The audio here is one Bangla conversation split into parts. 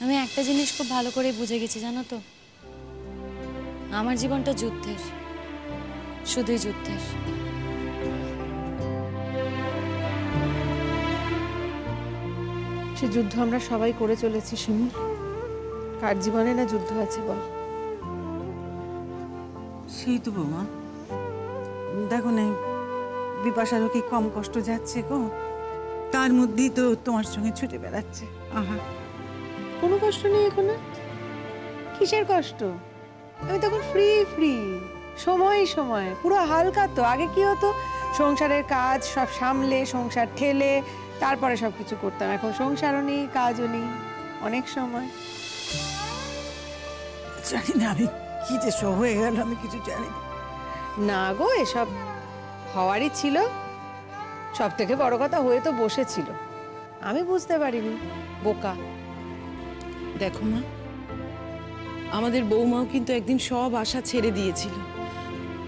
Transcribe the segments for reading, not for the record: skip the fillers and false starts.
আমি একটা জিনিস খুব ভালো করে বুঝে গেছি, জানো তো, আমার জীবনটা যুদ্ধের, শুধুই যুদ্ধের। সে যুদ্ধ আমরা সবাই করে চলেছি শিমুল। কার জীবনে না যুদ্ধ আছে বল? সেই তো বৌমা, দেখো না বিপাশারও কি কম কষ্ট যাচ্ছে গো, তার মধ্যেই তো তোমার সঙ্গে ছুটে বেড়াচ্ছে। আহা, কোনো কষ্ট নেই এখন। কিসের কষ্ট? আমি তখন ফ্রি ফ্রি, সময় সময় পুরো হালকা। তো আগে কি হতো, সংসারের কাজ সব সামলে সংসার ঠেলে তারপরে সবকিছু করতাম। এখন সংসারও নেই, কাজও নেই, অনেক সময়। জানি না আমি কি যে সব হয়ে গেল, আমি কিছু জানি না। না গো, এসব হওয়ারই ছিল। সব থেকে বড় কথা, হয়ে তো বসেছিল, আমি বুঝতে পারিনি, বোকা। দেখো মা, আমাদের বৌমাও কিন্তু একদিন সব আশা ছেড়ে দিয়েছিল,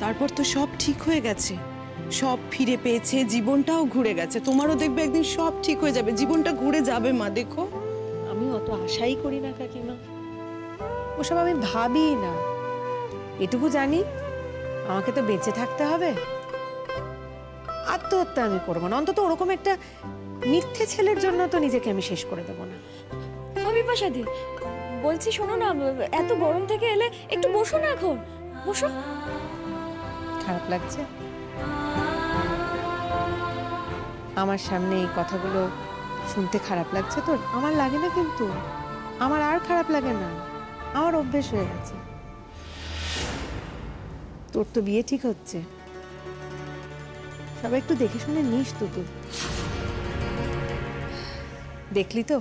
তারপর তো সব ঠিক হয়ে গেছে, সব ফিরে পেয়েছে, জীবনটাও ঘুরে গেছে। তোমারও দেখবে একদিন সব ঠিক হয়ে যাবে, জীবনটা ঘুরে যাবে মা। দেখো, আমি অত আশাই করি না কাকিমা, ওসব আমি ভাবি না। এটুকু জানি আমাকে তো বেঁচে থাকতে হবে, আত্মহত্যা আমি করবো না, অন্তত ওরকম একটা মিথ্যে ছেলের জন্য তো নিজেকে আমি শেষ করে দেবো না। বিপাশাদি বলছি, শোনো না, এত গরম থেকে এলে একটু বসো না, এখন বসো। খারাপ লাগছে আমার সামনে এই কথাগুলো শুনতে? খারাপ লাগছে তোর? আমার লাগে না কিন্তু, আমার আর খারাপ লাগে না, আমার অভ্যেস হয়ে গেছে। তোর তো বিয়ে ঠিক হচ্ছে, সবাই একটু দেখে শুনে নিস তো। তুই দেখলি তো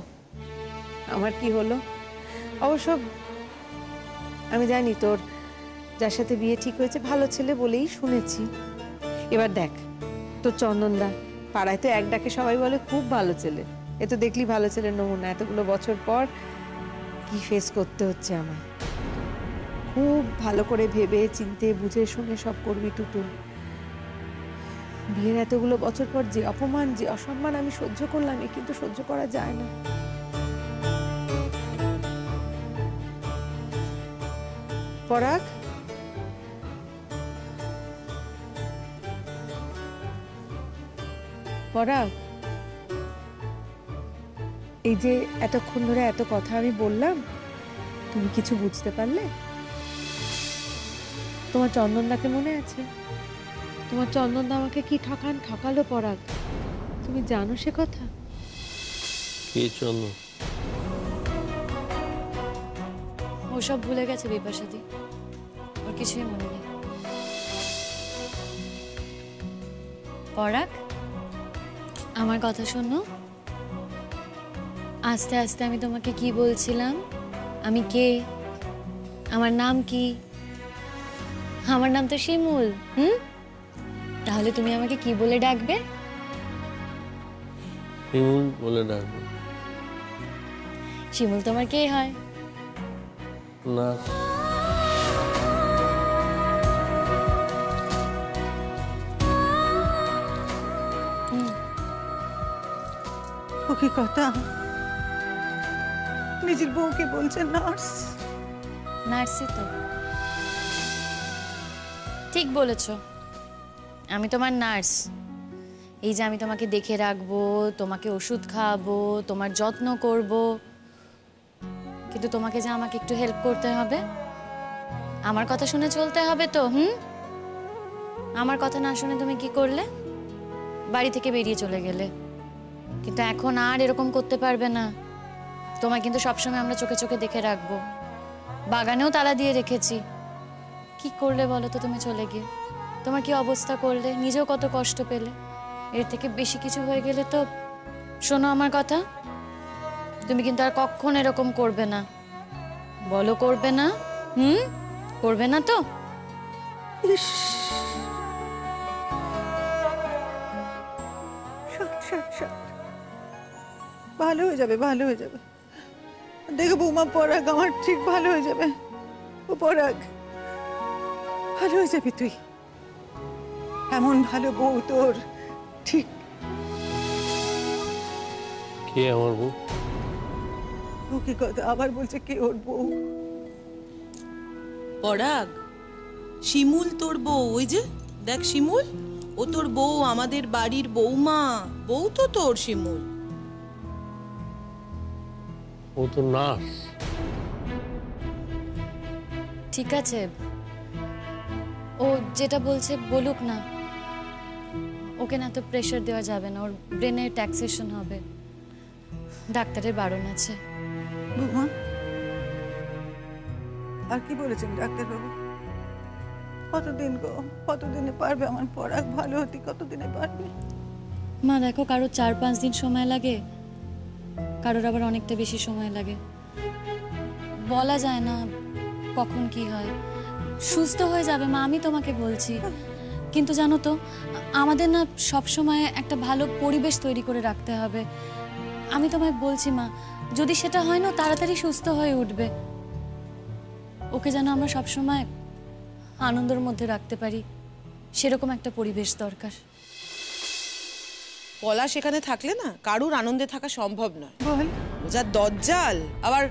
আমার কি হলো? অবশ্য আমি জানি তোর যার সাথে বিয়ে ঠিক হয়েছে ভালো ছেলে বলেই শুনেছি। এবার দেখ তোর চন্দনদা, পাড়ায় তো এক ডাকে সবাই বলে খুব ভালো ছেলে। এ তো দেখলি ভালো ছেলের নমুনা। এতগুলো বছর পর কি ফেস করতে হচ্ছে আমার। খুব ভালো করে ভেবে চিন্তে বুঝে শুনে সব করবি টুটু। বিয়ের এতগুলো বছর পর যে অপমান, যে অসম্মান আমি সহ্য করলাম, এ কিন্তু সহ্য করা যায় না। পরাগ, পরাগ, এই যে এতক্ষণ ধরে এত কথা আমি বললাম, তুমি কিছু বুঝতে পারলে? তোমার চন্দনদাকে মনে আছে? তোমার চন্দনদা আমাকে কি ঠকালো পরাগ, তুমি জানো সে কথা? কি চন্দন? ওসব ভুলে গেছে বিপাশাদি, ওর কিছুই মনে নেই। পরাগ, আমার কথা শোনো। আস্তে আস্তে আমি তোমাকে কি বলছিলাম, আমি কে, আমার নাম কি? আমার নাম তো শিমুল। তাহলে তুমি আমাকে কি বলে ডাকবে? শিমুল বলে ডাকবো। শিমুল তোমার কে হয়? না, ও কি কথা, নিজের বউকে বলছে নার্স? নার্সই তো। ঠিক বলেছ, আমি তোমার নার্স। এই যে আমি তোমাকে দেখে রাখবো, তোমাকে ওষুধ খাওয়াবো, তোমার যত্ন করব, কিন্তু তোমাকে যে আমাকে একটু হেল্প করতে হবে, আমার কথা শুনে চলতে হবে তো। আমার কথা না শুনে তুমি কি করলে? বাড়ি থেকে বেরিয়ে চলে গেলে। কিন্তু এখন আর এরকম করতে পারবে না। তোমায় কিন্তু সবসময় আমরা চোখে চোখে দেখে রাখবো। বাগানেও তালা দিয়ে রেখেছি। কি করলে বলো তো তুমি চলে গিয়ে? তোমার কি অবস্থা করলে, নিজেও কত কষ্ট পেলে। এর থেকে বেশি কিছু হয়ে গেলে তো, শোনো আমার কথা, তুমি কিন্তু আর কখন এরকম করবে না। বলো করবে না? করবে না তো? ভালো হয়ে যাবে, ভালো হয়ে যাবে। দেখো বৌমা, পরাগ আমার ঠিক ভালো হয়ে যাবে। ও পরাগ, ভালো হয়ে যাবি তুই। এমন ভালো বউ তোর ঠিক। কে আমার বউ? ও ও কি কথা, আবার বলছে কে ওর বউ? পরাগ, শিমুল তোর বউ, ওই যে দেখ শিমুল, ও তোর বউ, আমাদের বাড়ির বৌমা, বউ তো তোর শিমুল। ও তো নার্স। ঠিক আছে, ও যেটা বলছে বলুক না। ওকে না তো প্রেশার দেওয়া যাবে না, ওর ব্রেনের ট্যাক্সেশন হবে, ডাক্তারের বারণ আছে। বৌমা, আর কি বলেছেন ডাক্তারবাবু? কতদিন গো, কতদিনে পারবে আমার পরাগ ভালো হতে? কতদিনে পারবে? মা দেখো, কারোর 4-5 দিন সময় লাগে, কারোর আবার অনেকটা বেশি সময় লাগে। বলা যায় না কখন কি হয়। সুস্থ হয়ে যাবে মা, আমি তোমাকে বলছি। কিন্তু জানো তো, আমাদের না সব সময় একটা ভালো পরিবেশ তৈরি করে রাখতে হবে। আমি তোমায় বলছি মা, যদি সেটা হয় না, তাড়াতাড়ি সুস্থ হয়ে উঠবে। ওকে যেন আমরা সব সময় আনন্দের মধ্যে রাখতে পারি, সেরকম একটা পরিবেশ দরকার। পলা সেখানে থাকলে না কারুর আনন্দে থাকা সম্ভব নয়। বল। ও যা দজ্জাল, আবার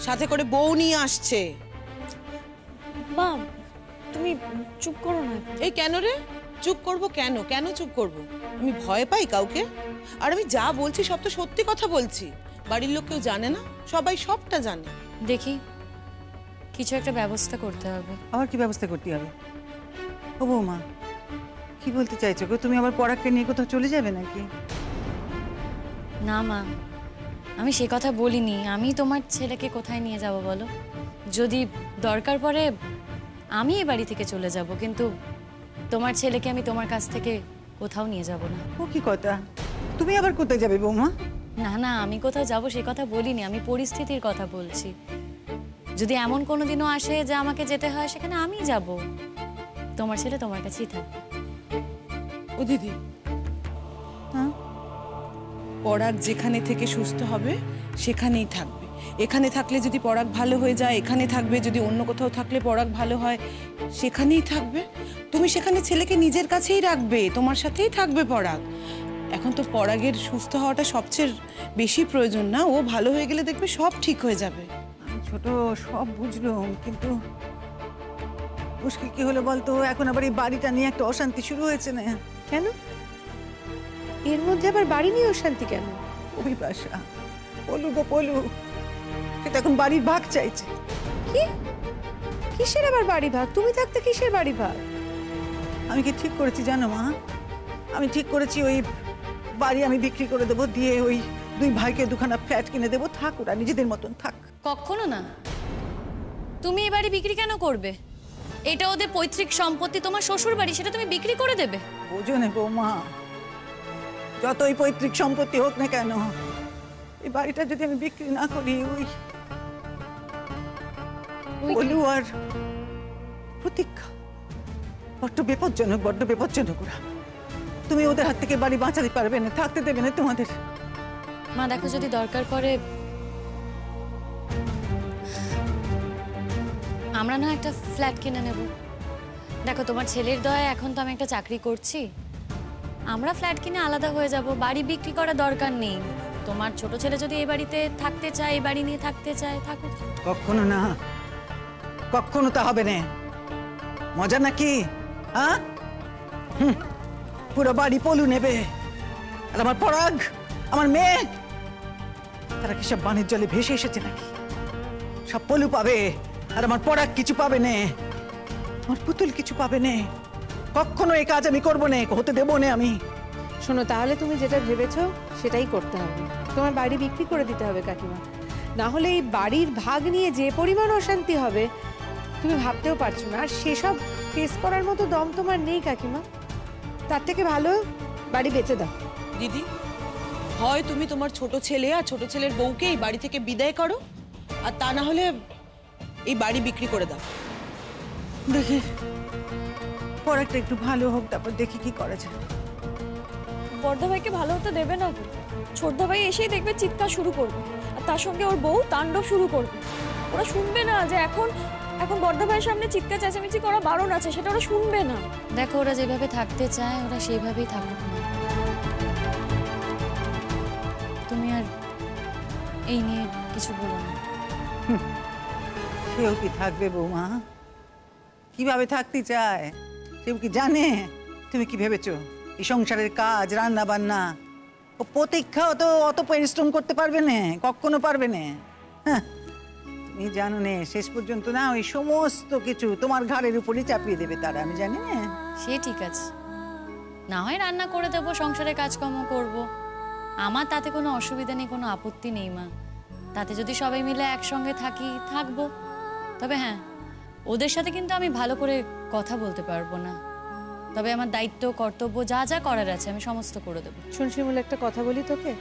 সাথে করে বউ নিয়ে আসছে। মা তুমি চুপ করো না। এই কেন রে, চুপ করব কেন? কেন চুপ করব? আমি ভয় পাই কাউকে? আর আমি যা বলছি সব তো সত্যি কথা বলছি। বাড়ির লোক কেউ জানে না, সবাই সবটা জানে। দেখি, কিছু একটা ব্যবস্থা করতে হবে। আবার কি ব্যবস্থা করতে হবে? ও বৌমা, কি বলতে চাইছো গো? তুমি আবার পরাগকে নিয়ে কোথাও চলে যাবে নাকি? না মা, আমি সে কথা বলিনি। আমি তোমার ছেলেকে কোথায় নিয়ে যাব বলো? যদি দরকার পড়ে আমি এই বাড়ি থেকে চলে যাব, কিন্তু তোমার ছেলেকে আমি তোমার কাছ থেকে কোথাও নিয়ে যাব না। ও কি কথা, তুমি আবার কোথায় যাবে বৌমা? না না, আমি কোথাও যাব সে কথা বলিনি, আমি পরিস্থিতির কথা বলছি। যদি এমন কোনো দিনও আসে যে আমাকে যেতে হয়, সেখানে আমিই যাব। তোমার ছেলে তোমার কাছেই থাকবে। ও দিদি, হ্যাঁ, পরাগ যেখানে থেকে সুস্থ হবে সেখানেই থাকবে। এখানে থাকলে যদি পরাগ ভালো হয়ে যায় এখানে থাকবে, যদি অন্য কোথাও থাকলে পরাগ ভালো হয় সেখানেই থাকবে। তুমি সেখানে ছেলেকে নিজের কাছেই রাখবে, তোমার সাথেই থাকবে পরাগ। এখন তো পরাগের সুস্থ হওয়াটা সবচেয়ে বেশি প্রয়োজন না? ও ভালো হয়ে গেলে দেখবে সব ঠিক হয়ে যাবে। আমি ছোট সব বুঝলাম, কিন্তু মুশকিল কি হলো বলতো? এখন আবার এই বাড়িটা নিয়ে একটা অশান্তি শুরু হয়েছে না? কেন? এর মধ্যে আবার বাড়ি নিয়ে অশান্তি কেন? অভিবাসা, পলু গো পলু, সে তো এখন বাড়ির ভাগ চাইছে। কি? কিসের আবার বাড়ি ভাগ? তুমি থাকতে কিসের বাড়ি ভাগ? আমি কি ঠিক করেছি জানো মা? আমি ঠিক করেছি ওই বাড়ি আমি বিক্রি করে দেবো, দিয়ে ওই দুই ভাইকে দুখানা ফ্ল্যাট কিনে দেবো, থাক ওরা নিজেদের মতন থাক। কখনো না। তুমি এই বাড়ি বিক্রি কেন করবে? এটা ওদের পৈতৃক সম্পত্তি, তোমার শ্বশুর বাড়ি, সেটা তুমি বিক্রি করে দেবে? বোঝো না বৌমা, যতই পৈতৃক সম্পত্তি হোক না কেন, এই বাড়িটা যদি আমি বিক্রি না করি, ওই পলু আর প্রতীক্ষা বড্ড বিপজ্জনক, বড্ড বিপজ্জনক ওরা। তুমি ওদের হাত থেকে বাড়ি বাঁচাতে পারবে না, থাকতে দেবে না তোমাদের। মা দেখো, যদি দরকার পড়ে আমরা না একটা ফ্ল্যাট কিনে নেব। দেখো, তোমার ছেলের দয়া এখন তো আমি একটা চাকরি করছি, আমরা ফ্ল্যাট কিনে আলাদা হয়ে যাব, বাড়ি বিক্রি করা দরকার নেই। তোমার ছোট ছেলে যদি এই বাড়িতে থাকতে চায়, এই বাড়ি নিয়ে থাকতে চায়, থাকুক। কখনো না, কখনো তা হবে না। মজা নাকি? হ্যাঁ, পুরো বাড়ি পলু নেবে, আর আমার পরাগ, আমার মেয়ে, তারা কি সব বানের জলে ভেসে এসেছে নাকি? সব পলু পাবে, আর আমার পরাগ কিছু পাবে না, আমার পুতুল কিছু পাবে না। কখনো এই কাজ আমি করবো না, হতে দেবো না আমি। শোনো, তাহলে তুমি যেটা ভেবেছো সেটাই করতে হবে। তোমার বাড়ি বিক্রি করে দিতে হবে কাকিমা, না হলে এই বাড়ির ভাগ নিয়ে যে পরিমাণ অশান্তি হবে তুমি ভাবতেও পারছো না। আর সেসব ফেস করার মতো দম তোমার নেই কাকিমা, তার থেকে ভালো বাড়ি বেচে দাও। দিদি, হয় তুমি তোমার ছোট ছেলে আর ছোট ছেলের বউকে এই বাড়ি থেকে বিদায় করো, আর তা না হলে এই বাড়ি বিক্রি করে দাও। দেখি পরাগটা একটু ভালো হোক, তারপর দেখি কি করা যায়। বড়দা ভাইকে ভালো হতে দেবে না গো। ছোটদা ভাই এসেই দেখবে চিৎকার শুরু করবে, আর তার সঙ্গে ওর বউ তাণ্ডব শুরু করবে। ওরা শুনবে না যে এখন বড়দা ভাইয়ের সামনে চিৎকার চেঁচামেচি করা বারণ আছে, সেটা ওরা শুনবে না। দেখো, ওরা যেভাবে থাকতে চায় ওরা সেইভাবেই থাকুক না। তুমি আর এই নিয়ে কিছু বলো না। সেও কি থাকবে বৌমা? কিভাবে থাকতে চায় সেও কি জানে? তুমি কি ভেবেছো এই সংসারের কাজ, রান্না বান্না, ও প্রতীক্ষাও তো অত পরিশ্রম করতে পারবে না, কখনো পারবে না। হ্যাঁ, তুমি জানো না শেষ পর্যন্ত না ওই সমস্ত কিছু তোমার ঘাড়ের উপরই চাপিয়ে দেবে তারা, আমি জানি না। সে ঠিক আছে, না হয় রান্না করে দেবো, সংসারে কাজকর্ম করব, আমার তাতে কোনো অসুবিধা নেই, কোনো আপত্তি নেই মা। তাতে যদি সবাই মিলে একসঙ্গে থাকবো। তবে হ্যাঁ, ওদের সাথে কিন্তু আমি ভালো করে কথা বলতে পারবো না। তবে আমার দায়িত্ব, কর্তব্য যা যা করার আছে আমি সমস্ত করে দেবো। শুন শিমুল, একটা কথা বলি তোকে,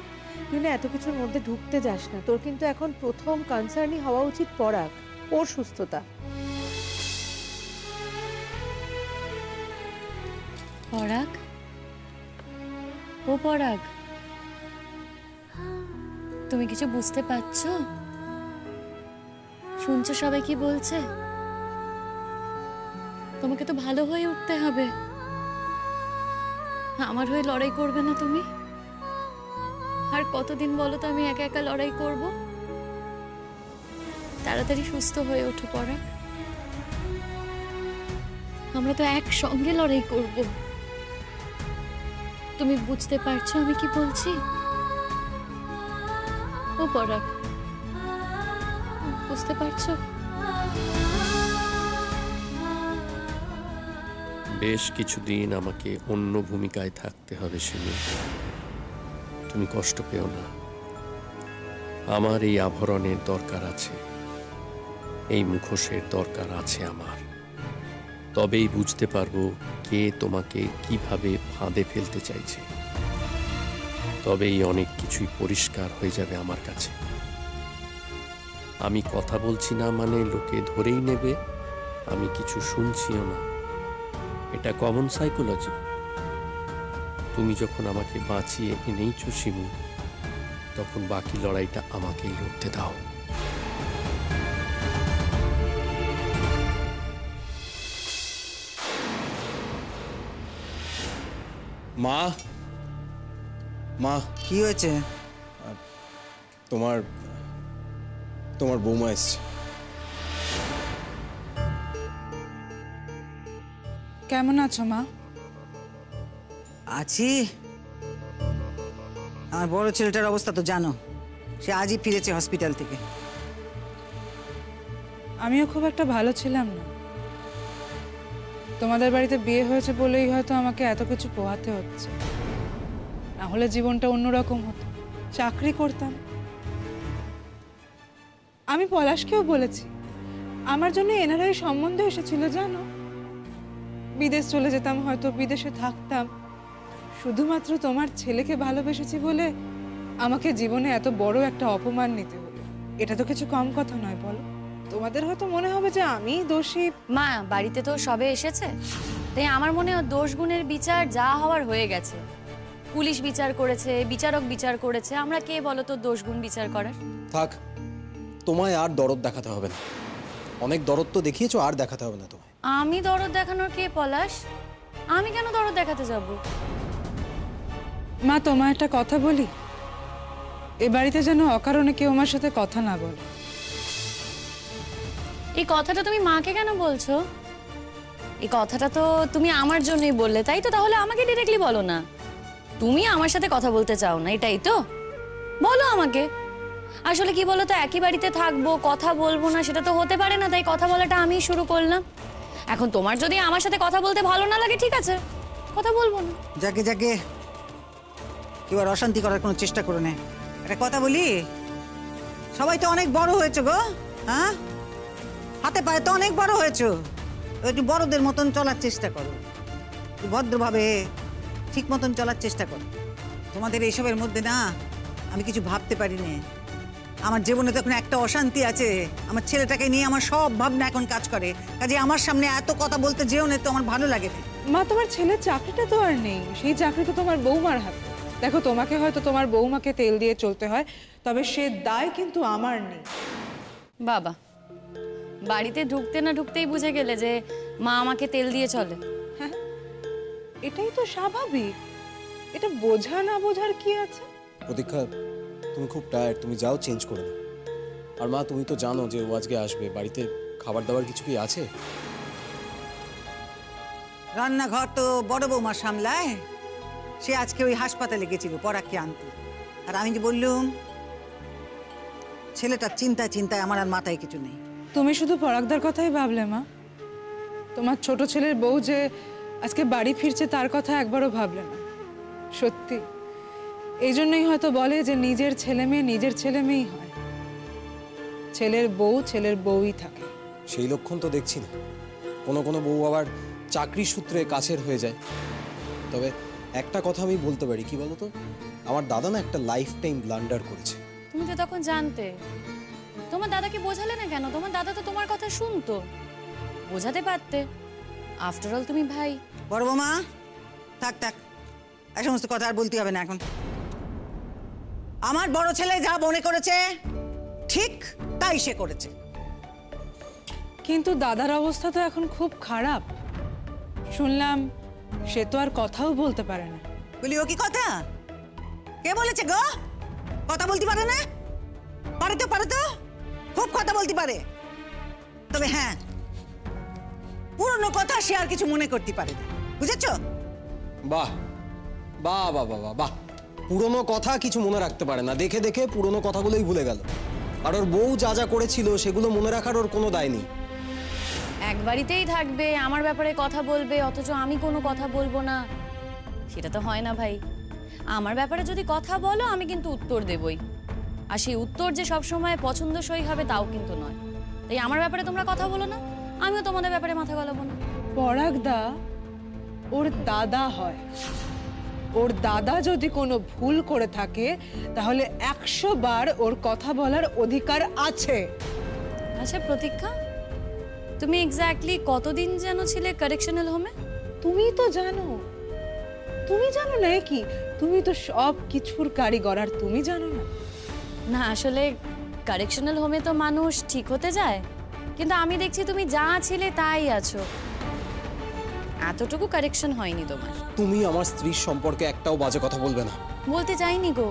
তুই না এত কিছুর মধ্যে ঢুকতে যাস না। তোর কিন্তু এখন প্রথম কনসার্নই হওয়া উচিত পরাগ, ওর সুস্থতা। পরাগ, ও পরাগ, তুমি কিছু বুঝতে পারছো? শুনছো সবাই কি বলছে? তোমাকে তো ভালো হয়ে উঠতে হবে। আমার হয়ে লড়াই করবে না তুমি? আর কতদিন বলো তো আমি একা একা লড়াই করব? তাড়াতাড়ি সুস্থ হয়ে ওঠো পরাগ, আমরা তো একসঙ্গে লড়াই করব। তুমি বুঝতে পারছো আমি কি বলছি? ও পরাগ, বুঝতে পারছো? বেশ কিছুদিন আমাকে অন্য ভূমিকায় থাকতে হবে শিমু। তুমি কষ্ট পেও না, আমার এই আভরণের দরকার আছে, এই মুখোশের দরকার আছে আমার। তবেই বুঝতে পারবো কে তোমাকে কিভাবে ফাঁদে ফেলতে চাইছে। তবেই অনেক কিছুই পরিষ্কার হয়ে যাবে আমার কাছে। আমি কথা বলছি না মানে লোকে ধরেই নেবে আমি কিছু শুনছিও না। এটা কমন সাইকোলজি। তুমি যখন আমাকে বাঁচিয়ে এনেইছো শিমু, তখন বাকি লড়াইটা আমাকেই লড়তে দাও। মা, মা, কি হয়েছে? তোমার তোমার বৌমা এসছে। কেমন আছো মা? আছি। আমার বড় ছেলেটার অবস্থা তো জানো, সে আজই ফিরেছে হসপিটাল থেকে। আমিও খুব একটা ভালো ছিলাম না। তোমাদের বাড়িতে বিয়ে হয়েছে বলেই হয়তো আমাকে এত কিছু পোহাতে হচ্ছে, না হলে জীবনটা অন্যরকম হতো, চাকরি করতাম। আমি পলাশকেও বলেছি, আমার জন্য এনআরআই সম্বন্ধ এসেছিল জানো। বিদেশ চলে যেতাম, হয়তো বিদেশে থাকতাম। শুধুমাত্র তোমার ছেলেকে ভালোবেসেছি বলে আমাকে জীবনে এত বড় একটা অপমান নিতে হলো। এটা তো কিছু কম কথা নয় বলো। তোমাদের হয়তো মনে হবে যে আমি দোষী। মা, বাড়িতে তো সবে এসেছে, তাই আমার মনে হয় দোষ গুণের বিচার যা হওয়ার হয়ে গেছে। পুলিশ বিচার করেছে, বিচারক বিচার করেছে, আমরা কে বলো তো দোষ গুণ বিচার করার? থাক, তোমায় আর দরদ দেখাতে হবে না। অনেক দরদ তো দেখিয়েছো, আর দেখাতে হবে না তোমায়। আমি দরদ দেখানোর কে পলাশ? আমি কেন দরদ দেখাতে যাব? মা, তোমার একটা কথা বলি, এ বাড়িতে যেন অকারণে কেউ আমার সাথে কথা না বলে। এই কথাটা তুমি মাকে কেন বলছো? এই কথাটা তো তুমি আমার জন্যই বললে, তাই তো? তাহলে আমাকে ডিরেক্টলি বলো না। তুমি আমার সাথে কথা বলতে চাও না, এটাই তো? বলো আমাকে। আসলে কি বলো তো, একই বাড়িতে থাকবো, কথা বলবো না সেটা তো হতে পারে না, তাই কথা বলাটা আমিই শুরু করলাম। এখন তোমার যদি আমার সাথে কথা বলতে ভালো না লাগে, ঠিক আছে, কথা বলবো না। যাকে যাকে এবার অশান্তি করার কোনো চেষ্টা করো না। একটা কথা বলি, সবাই তো অনেক বড় হয়েছে গো, হ্যাঁ? হাতে পায়ে তো অনেক বড় হয়েছো, একটু বড়দের মতন চলার চেষ্টা করো, একটু ভদ্রভাবে ঠিক মতন চলার চেষ্টা করো। তোমাদের এইসবের মধ্যে না আমি কিছু ভাবতে পারি না। আমার জীবনে তো এখন একটা অশান্তি আছে, আমার ছেলেটাকে নিয়ে আমার সব ভাবনা এখন কাজ করে। কাজে আমার সামনে এত কথা বলতে যেও না, তো আমার ভালো লাগে না। মা, তোমার ছেলের চাকরিটা তো আর নেই, সেই চাকরি তো তোমার বৌমার হাতে। দেখো, তোমাকে হয়তো তোমার বৌমাকে তেল দিয়ে চলতে হয়, তবে সে দায় কিন্তু আমার নেই। বাবা, বাড়িতে ঢুকতে না ঢুকতেই বুঝে গেলে যে মা আমাকে তেল দিয়ে চলে। হ্যাঁ, এটাই তো স্বাভাবিক। এটা বোঝা না বোঝার কি আছে? প্রতীক্ষা, তুমি খুব টায়ার্ড, তুমি যাও চেঞ্জ করে নাও। আর মা তুমি তো জানো যে ও আজকে আসবে, বাড়িতে খাবার দাবার কিছু কি আছে? রান্নাঘর তো বড় বৌমা সামলায়, সে আজকে ওই হাসপাতালে গেছিল পরাগকে আনতে। আর আমি যে বললুম ছেলেটার চিন্তায় চিন্তায় আমার আর মাথায় কিছু নেই। তুমি শুধু পরাগদার কথাই ভাবলে মা? তোমার ছোট ছেলের বউ যে আজকে বাড়ি ফিরছে তার কথা একবারও ভাবলে না? সত্যি এই জন্যই হয়তো বলে যে নিজের ছেলে মেয়েই হয়, ছেলের বউই থাকে। সেই লক্ষণ তো দেখছি না। কোনো কোনো বউ আবার চাকরি সূত্রে কাছের হয়ে যায়। তবে একটা কথা আমি বলতে পারি, কি বলতো, আমার দাদা না একটা লাইফ টাইম ব্লান্ডার করেছে। তুমি তো তখন জানতে, তোমার দাদাকে বোঝালে না কেন? তোমার দাদা তো তোমার কথা শুনতো, বোঝাতে পারতে। আফটার অল তুমি ভাই। বড় বৌমা থাক থাক, এই সমস্ত কথা আর বলতে হবে না এখন। আমার বড় ছেলে যা মনে করেছে ঠিক তাই সে করেছে। কিন্তু দাদার অবস্থা তো এখন খুব খারাপ শুনলাম, সে তো আর কথাও বলতে পারে না। বলি ও কি কথা? কে বলেছে গো কথা বলতে পারে না? পারে তো খুব কথা বলতে পারে। তবে হ্যাঁ, পুরনো কথা সে আর কিছু মনে করতে পারে না, বুঝেছো? বাহ বাহ বাহ বাহ বাহ, পুরনো কথা কিছু মনে রাখতে পারে না, দেখে দেখে পুরনো কথাগুলোই ভুলে গেল। আর ওর বউ যা যা করেছিল সেগুলো মনে রাখার ওর কোনো দায় নেই। এক বাড়িতেই থাকবে, আমার ব্যাপারে কথা বলবে, অথচ আমি কোনো কথা বলবো না, সেটা তো হয় না ভাই। আমার ব্যাপারে যদি কথা বলো আমি কিন্তু উত্তর দেবই, আর সেই উত্তর যে সবসময় পছন্দসই হবে তাও কিন্তু নয়। তাই আমার ব্যাপারে তোমরা কথা বলো না, আমিও তোমাদের ব্যাপারে মাথা গলাবো না। পরাগদা ওর দাদা হয়, ওর দাদা যদি কোনো ভুল করে থাকে তাহলে 100 বার ওর কথা বলার অধিকার আছে। আচ্ছা প্রতীক্ষা, তুমি এক্স্যাক্টলি কতদিন যেন ছিলে কারেকশনাল হোমে? তুমি তো জানো না কি? তুমি তো সব কিছুর কারিগর, আর তুমি জানো না? না আসলে কারেকশনাল হোমে তো মানুষ ঠিক হতে যায়, কিন্তু আমি দেখছি তুমি যা ছিলে তাই আছো, এতটুকু কারেকশন হয়নি তোমার। তুমি আমার স্ত্রীর সম্পর্কে একটাও বাজে কথা বলবে না। বলতে চাইনি গো,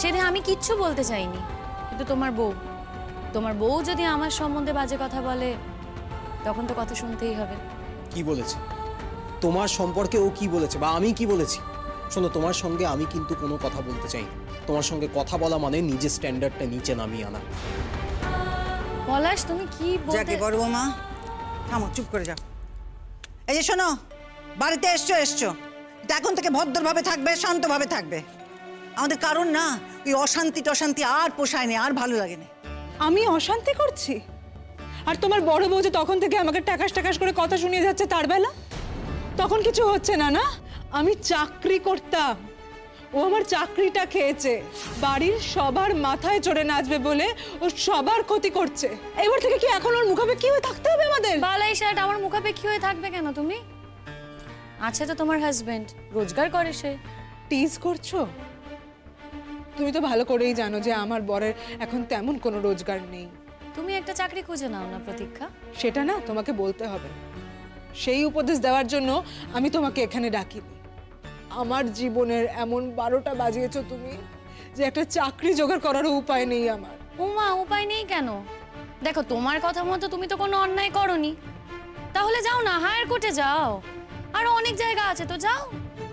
সেটা আমি কিচ্ছু বলতে চাইনি, কিন্তু তোমার বউ যদি আমার সম্বন্ধে বাজে কথা বলে তখন তো কথা শুনতেই হবে। কি বলেছে তোমার সম্পর্কে? ও কি বলেছে বা আমি কি বলেছি? শোনো, তোমার সঙ্গে আমি কিন্তু কোনো কথা বলতে চাই না। তোমার সঙ্গে কথা বলা মানে নিজের স্ট্যান্ডার্ডটা নিচে নামিয়ে আনা। পলাশ তুমি কি যাকে বড় বৌমা থামো, চুপ করে যাও। এই যে শোনো, বাড়িতে এসছো, এখন থেকে ভদ্রভাবে থাকবে, শান্তভাবে থাকবে। আমাদের কারণ না ওই অশান্তি আর পোষায় না, আর ভালো লাগে না। আমি অশান্তি করছি? আর তোমার বড় বউ যে তখন থেকে আমাকে টাকাস করে কথা শুনিয়ে যাচ্ছে, তার বেলা তখন কিছু হচ্ছে না? না, আমি চাকরি করতাম, ও আমার চাকরিটা খেয়েছে, বাড়ির সবার মাথায় চড়ে নাচবে বলে ও সবার ক্ষতি করছে। এবার থেকে কি এখন ওর মুখাপেক্ষি হয়ে থাকতে হবে আমাদের? বালাই শার্ট, আমার মুখাপেক্ষি হয়ে থাকবে কেন তুমি? আছে তো তোমার হাজবেন্ড, রোজগার করে সে। টিজ করছো? তুমি তো ভালো করেই জানো যে আমার বরের এখন তেমন কোনো রোজগার নেই। তুমি একটা চাকরি খুঁজে নাও না প্রতীক্ষা। সেটা না তোমাকে বলতে হবে না, সেই উপদেশ দেওয়ার জন্য আমি তোমাকে এখানে ডাকিনি। আমার জীবনের এমন 12টা বাজিয়েছো তুমি যে একটা চাকরি জোগাড় করারও উপায় নেই আমার। উমা, উপায় নেই কেন? দেখো তোমার কথা মতো তুমি তো কোনো অন্যায় করনি, তাহলে যাও না, হায়ার কোর্টে যাও, আর অনেক জায়গা আছে তো যাও,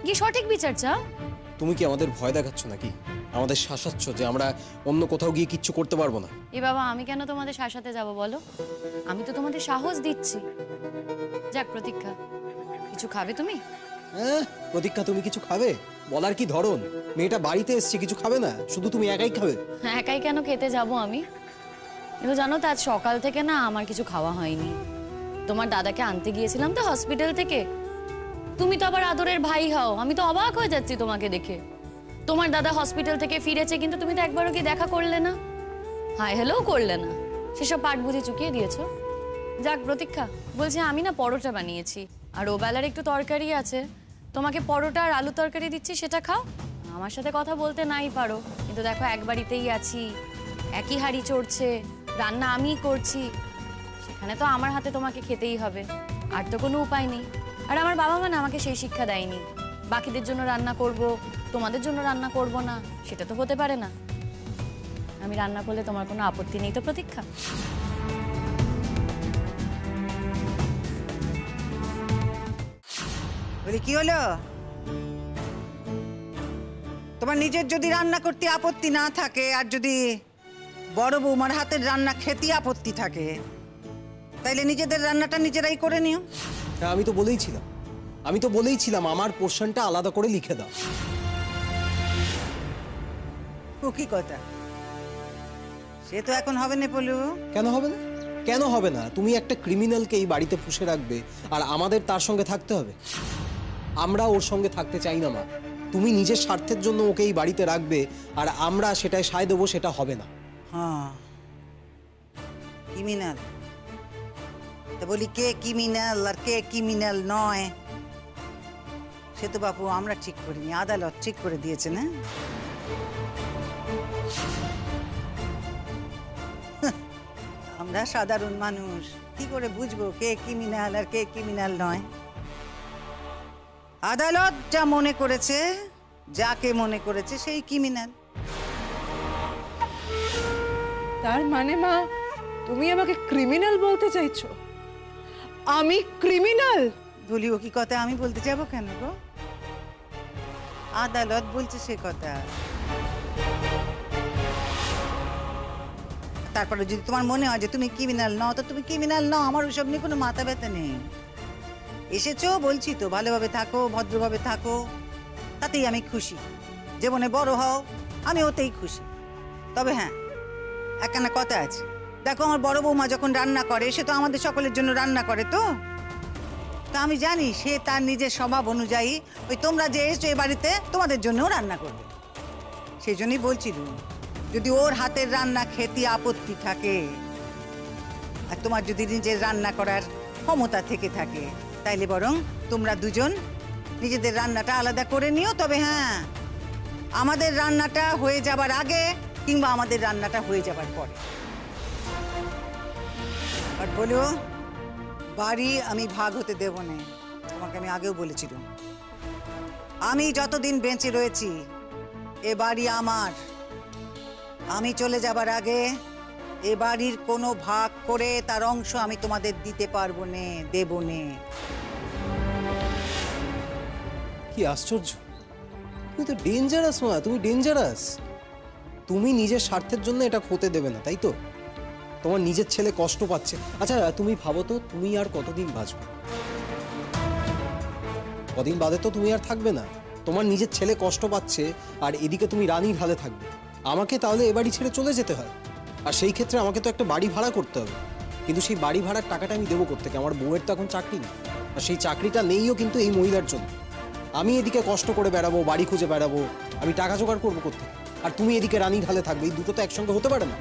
গিয়ে সঠিক বিচার চাও। তুমি কি আমাদের ভয় দেখাচ্ছ নাকি? আমাদের শাসাচ্ছ যে আমরা অন্য কোথাও গিয়ে কিচ্ছু করতে পারবো না? এ বাবা, আমি কেন তোমাদের শাসাতে যাব বলো? আমি তো তোমাদের সাহস দিচ্ছি। যাক প্রতীক্ষা, কিছু খাবে তুমি? হ্যাঁ প্রতীক্ষা, তুমি কিছু খাবে? বলার কি ধরন? মেয়েটা বাড়িতে এসছে, কিছু খাবে না? শুধু তুমি একাই খাবে? একাই কেন খেতে যাব আমি? কিন্তু জানো তো আজ সকাল থেকে না আমার কিছু খাওয়া হয়নি। তোমার দাদাকে আনতে গিয়েছিলাম তো হসপিটাল থেকে। তুমি তো আবার আদরের ভাই হও, আমি তো অবাক হয়ে যাচ্ছি তোমাকে দেখে। তোমার দাদা হসপিটাল থেকে ফিরেছে, কিন্তু তুমি তো একবারও কি দেখা করলে না, হাই হ্যালো করলে না, সেসব পাট বুঝি চুকিয়ে দিয়েছো। যাক প্রতীক্ষা, বলছি আমি না পরোটা বানিয়েছি, আর ও বেলার একটু তরকারি আছে, তোমাকে পরোটা আর আলু তরকারি দিচ্ছি, সেটা খাও। আমার সাথে কথা বলতে নাই পারো, কিন্তু দেখো এক বাড়িতেই আছি, একই হাড়ি চড়ছে, রান্না আমিই করছি, সেখানে তো আমার হাতে তোমাকে খেতেই হবে, আর তো কোনো উপায় নেই। আর আমার বাবা মা না আমাকে সেই শিক্ষা দেয়নি, বাকিদের জন্য রান্না করব, তোমাদের জন্য রান্না করব না, সেটা তো হতে পারে না। আমি রান্না করলে তোমার কোনো আপত্তি নেই তো প্রতীক্ষা? বলি কি হলো? তোমার নিজের যদি রান্না করতে আপত্তি না থাকে, আর যদি বড় বৌমার হাতের রান্না খেতে আপত্তি থাকে, তাইলে নিজেদের রান্নাটা নিজেরাই করে নিও। হ্যাঁ, আমি তো বলেইছিলাম আমার পোর্শনটা আলাদা করে লিখে দাও। ও কি কথা? সে তো এখন হবে না পলু। কেন হবে না? কেন হবে না? তুমি একটা ক্রিমিনালকে এই বাড়িতে পুষে রাখবে আর আমাদের তার সঙ্গে থাকতে হবে? আমরা ওর সঙ্গে থাকতে চাই না মা। তুমি নিজের স্বার্থের জন্য ওকে এই বাড়িতে রাখবে আর আমরা সেটাই সায় দেবো, সেটা হবে না। হ্যাঁ, ক্রিমিনাল। তা বলি কে ক্রিমিনাল আর কে ক্রিমিনাল নয় সে তো বাপু আমরা ঠিক করিনি, আদালত ঠিক করে দিয়েছে না? আমরা সাধারণ মানুষ কি করে বুঝবো কে ক্রিমিনাল আর কে ক্রিমিনাল নয়? আদালত যা মনে করেছে, যাকে মনে করেছে সেই ক্রিমিনাল। তার মানে মা, তুমি আমাকে ক্রিমিনাল বলতে চাইছো? আমি ক্রিমিনাল? বলি ও কি কথা আমি বলতে যাবো কেন গো? আদালত বলছে সে কথা। তারপরে যদি তোমার মনে হয় যে তুমি ক্রিমিনাল নও, তো তুমি ক্রিমিনাল নও, আমার ওইসব নিয়ে কোনো মাথা ব্যথা নেই। এসেছো বলছি তো, ভালোভাবে থাকো, ভদ্রভাবে থাকো, তাতেই আমি খুশি। জীবনে বড় হও, আমি ওতেই খুশি। তবে হ্যাঁ, একখানা কথা আছে, দেখো আমার বড় বৌমা যখন রান্না করে, সে তো আমাদের সকলের জন্য রান্না করে। তো আমি জানি সে তার নিজের স্বভাব অনুযায়ী ওই তোমরা যে এসছো এ বাড়িতে তোমাদের জন্যও রান্না করবে। সেই জন্যই বলছিলাম, যদি ওর হাতের রান্না খেতে আপত্তি থাকে আর তোমার যদি নিজের রান্না করার ক্ষমতা থেকে থাকে, তাইলে বরং তোমরা দুজন নিজেদের রান্নাটা আলাদা করে নিও। তবে হ্যাঁ, আমাদের রান্নাটা হয়ে যাবার আগে কিংবা আমাদের রান্নাটা হয়ে যাবার পরে। আর বলো, বাড়ি আমি ভাগ হতে দেব না। তোমাকে আমি আগেও বলেছিলাম, আমি যতদিন বেঁচে রয়েছি এ বাড়ি আমার। আমি চলে যাবার আগে এ বাড়ির কোনো ভাগ করে তার অংশ আমি তোমাদের দিতে পারবো না, দেব না। কি আশ্চর্য! তুমি তো ডেঞ্জারাস মা, তুমি ডেঞ্জারাস। তুমি নিজের স্বার্থের জন্য এটা হতে দেবে না, তাই তো? তোমার নিজের ছেলে কষ্ট পাচ্ছে। আচ্ছা তুমি ভাবো তো, তুমি আর কতদিন বাঁচবে? কদিন বাদে তো তুমি আর থাকবে না। তোমার নিজের ছেলে কষ্ট পাচ্ছে আর এদিকে তুমি রানী ভালে থাকবে। আমাকে তাহলে এ বাড়ি ছেড়ে চলে যেতে হয়, আর সেই ক্ষেত্রে আমাকে তো একটা বাড়ি ভাড়া করতে হবে। কিন্তু সেই বাড়ি ভাড়ার টাকাটা আমি দেবো কোত্থেকে? আমার বউয়ের তো এখন চাকরি নেই, আর সেই চাকরিটা নেইও কিন্তু এই মহিলার জন্য। আমি এদিকে কষ্ট করে বেড়াবো, বাড়ি খুঁজে বেড়াবো, আমি টাকা জোগাড় করবো কোত্থেকে? আর তুমি এদিকে রানী ঢালে থাকবে, এই দুটো তো একসঙ্গে হতে পারে না।